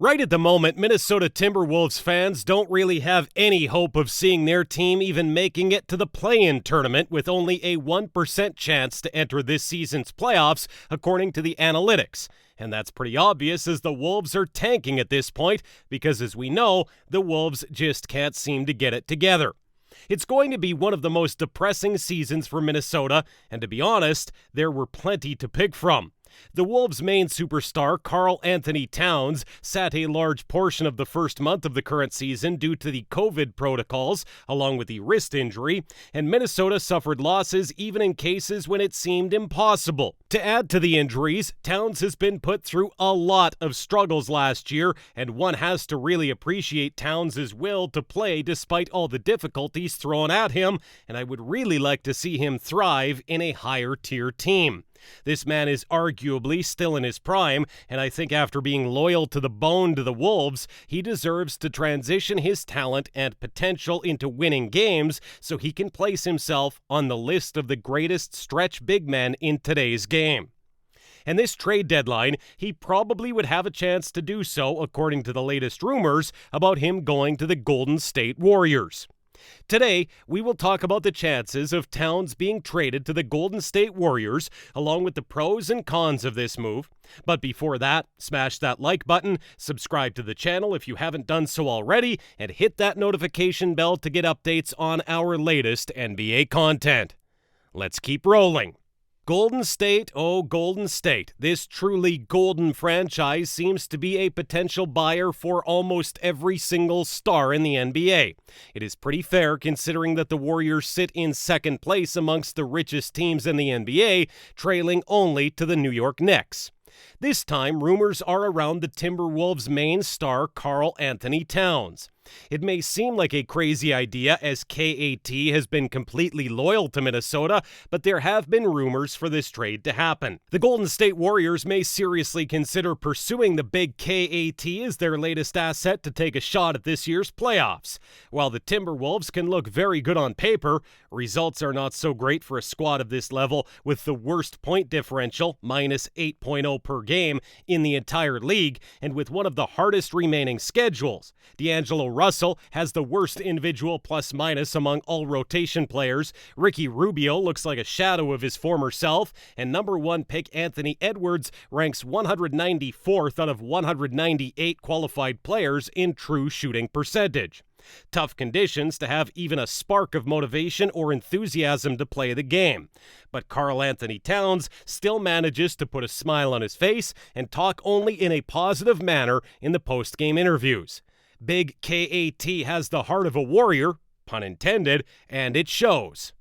Right at the moment, Minnesota Timberwolves fans don't really have any hope of seeing their team even making it to the play-in tournament, with only a 1% chance to enter this season's playoffs, according to the analytics. And that's pretty obvious, as the Wolves are tanking at this point, because as we know, the Wolves just can't seem to get it together. It's going to be one of the most depressing seasons for Minnesota, and to be honest, there were plenty to pick from. The Wolves' main superstar, Karl Anthony Towns, sat a large portion of the first month of the current season due to the COVID protocols, along with the wrist injury, and Minnesota suffered losses even in cases when it seemed impossible. To add to the injuries, Towns has been put through a lot of struggles last year, and one has to really appreciate Towns' will to play despite all the difficulties thrown at him, and I would really like to see him thrive in a higher-tier team. This man is arguably still in his prime, and I think after being loyal to the bone to the Wolves, he deserves to transition his talent and potential into winning games so he can place himself on the list of the greatest stretch big men in today's game. And this trade deadline, he probably would have a chance to do so, according to the latest rumors about him going to the Golden State Warriors. Today, we will talk about the chances of Towns being traded to the Golden State Warriors, along with the pros and cons of this move. But before that, smash that like button, subscribe to the channel if you haven't done so already, and hit that notification bell to get updates on our latest NBA content. Let's keep rolling. Golden State, oh Golden State. This truly golden franchise seems to be a potential buyer for almost every single star in the NBA. It is pretty fair considering that the Warriors sit in second place amongst the richest teams in the NBA, trailing only to the New York Knicks. This time, rumors are around the Timberwolves' main star, Karl Anthony Towns. It may seem like a crazy idea, as KAT has been completely loyal to Minnesota, but there have been rumors for this trade to happen. The Golden State Warriors may seriously consider pursuing the big KAT as their latest asset to take a shot at this year's playoffs. While the Timberwolves can look very good on paper, results are not so great for a squad of this level, with the worst point differential, minus 8.0 per game, in the entire league, and with one of the hardest remaining schedules. D'Angelo Russell has the worst individual plus-minus among all rotation players. Ricky Rubio looks like a shadow of his former self, and number one pick Anthony Edwards ranks 194th out of 198 qualified players in true shooting percentage. Tough conditions to have even a spark of motivation or enthusiasm to play the game. But Karl Anthony Towns still manages to put a smile on his face and talk only in a positive manner in the post-game interviews. Big KAT has the heart of a warrior, pun intended, and it shows.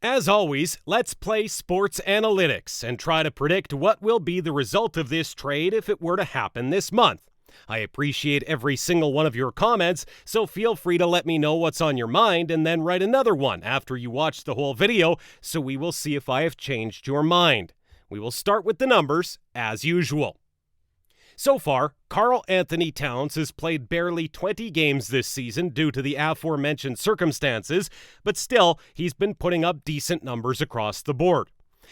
As always, let's play sports analytics and try to predict what will be the result of this trade if it were to happen this month. I appreciate every single one of your comments, so feel free to let me know what's on your mind and then write another one after you watch the whole video, so we will see if I have changed your mind. We will start with the numbers, as usual. So far, Karl Anthony Towns has played barely 20 games this season due to the aforementioned circumstances, but still, he's been putting up decent numbers across the board.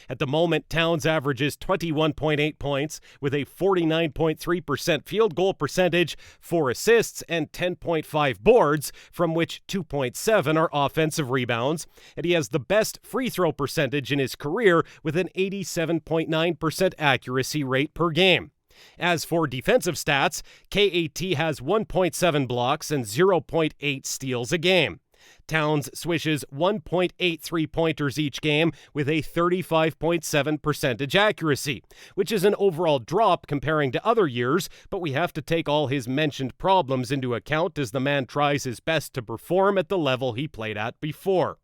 At the moment, Towns averages 21.8 points with a 49.3% field goal percentage, 4 assists, and 10.5 boards, from which 2.7 are offensive rebounds, and he has the best free throw percentage in his career with an 87.9% accuracy rate per game. As for defensive stats, KAT has 1.7 blocks and 0.8 steals a game. Towns swishes 1.8 three-pointers each game with a 35.7% accuracy, which is an overall drop comparing to other years, but we have to take all his mentioned problems into account as the man tries his best to perform at the level he played at before.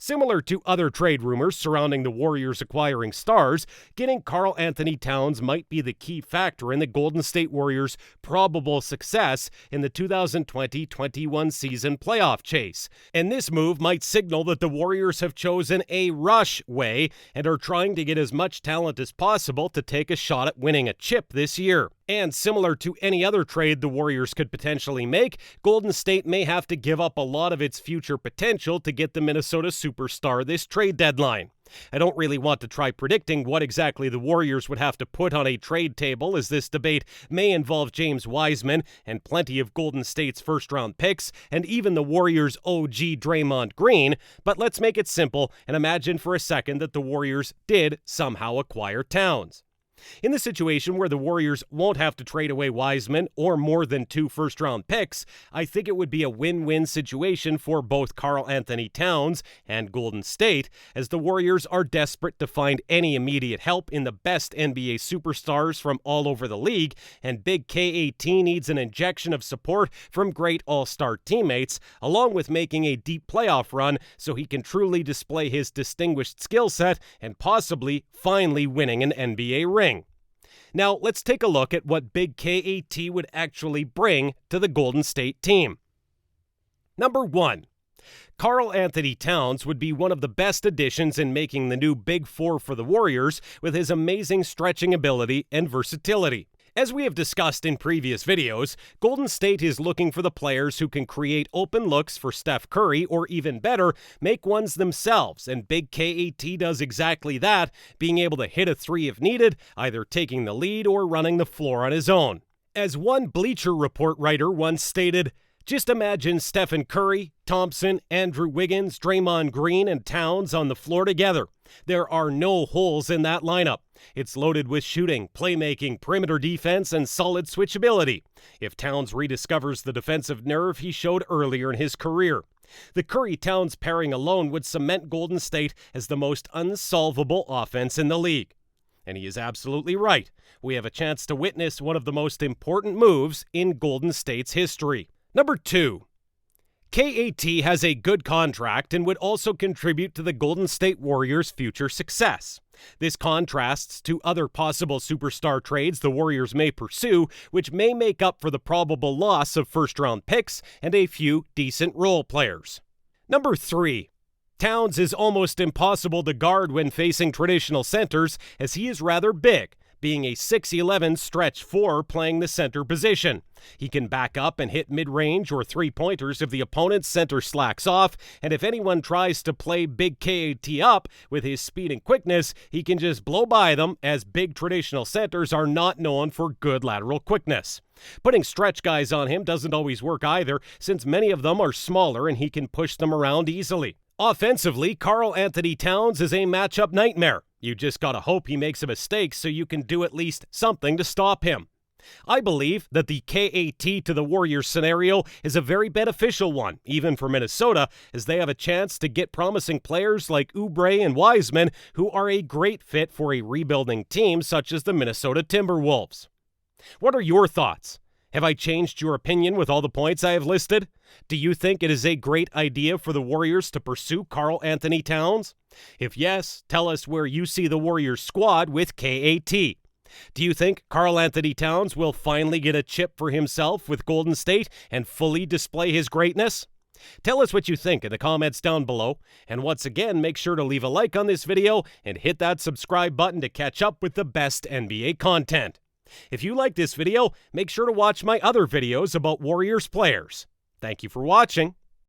Similar to other trade rumors surrounding the Warriors acquiring stars, getting Karl Anthony Towns might be the key factor in the Golden State Warriors' probable success in the 2020-21 season playoff chase. And this move might signal that the Warriors have chosen a rush way and are trying to get as much talent as possible to take a shot at winning a chip this year. And similar to any other trade the Warriors could potentially make, Golden State may have to give up a lot of its future potential to get the Minnesota superstar this trade deadline. I don't really want to try predicting what exactly the Warriors would have to put on a trade table, as this debate may involve James Wiseman and plenty of Golden State's first-round picks, and even the Warriors' OG Draymond Green, but let's make it simple and imagine for a second that the Warriors did somehow acquire Towns. In the situation where the Warriors won't have to trade away Wiseman or more than 2 first-round picks, I think it would be a win-win situation for both Karl Anthony Towns and Golden State, as the Warriors are desperate to find any immediate help in the best NBA superstars from all over the league, and Big KAT needs an injection of support from great all-star teammates, along with making a deep playoff run so he can truly display his distinguished skill set and possibly finally winning an NBA ring. Now, let's take a look at what Big KAT would actually bring to the Golden State team. Number 1. Karl Anthony Towns would be one of the best additions in making the new Big Four for the Warriors with his amazing stretching ability and versatility. As we have discussed in previous videos, Golden State is looking for the players who can create open looks for Steph Curry, or even better, make ones themselves, and Big KAT does exactly that, being able to hit a 3 if needed, either taking the lead or running the floor on his own. As one Bleacher Report writer once stated, "Just imagine Stephen Curry, Thompson, Andrew Wiggins, Draymond Green, and Towns on the floor together. There are no holes in that lineup. It's loaded with shooting, playmaking, perimeter defense, and solid switchability. If Towns rediscovers the defensive nerve he showed earlier in his career, the Curry-Towns pairing alone would cement Golden State as the most unsolvable offense in the league." And he is absolutely right. We have a chance to witness one of the most important moves in Golden State's history. Number 2. KAT has a good contract and would also contribute to the Golden State Warriors' future success. This contrasts to other possible superstar trades the Warriors may pursue, which may make up for the probable loss of first-round picks and a few decent role players. Number 3. Towns is almost impossible to guard when facing traditional centers, as he is rather big, being a 6'11" stretch 4 playing the center position. He can back up and hit mid-range or three-pointers if the opponent's center slacks off, and if anyone tries to play Big KAT up with his speed and quickness, he can just blow by them, as big traditional centers are not known for good lateral quickness. Putting stretch guys on him doesn't always work either, since many of them are smaller and he can push them around easily. Offensively, Karl Anthony Towns is a matchup nightmare. You just gotta hope he makes a mistake so you can do at least something to stop him. I believe that the KAT to the Warriors scenario is a very beneficial one, even for Minnesota, as they have a chance to get promising players like Oubre and Wiseman, who are a great fit for a rebuilding team such as the Minnesota Timberwolves. What are your thoughts? Have I changed your opinion with all the points I have listed? Do you think it is a great idea for the Warriors to pursue Karl Anthony Towns? If yes, tell us where you see the Warriors squad with KAT. Do you think Karl Anthony Towns will finally get a chip for himself with Golden State and fully display his greatness? Tell us what you think in the comments down below, and once again, make sure to leave a like on this video and hit that subscribe button to catch up with the best NBA content. If you like this video, make sure to watch my other videos about Warriors players. Thank you for watching.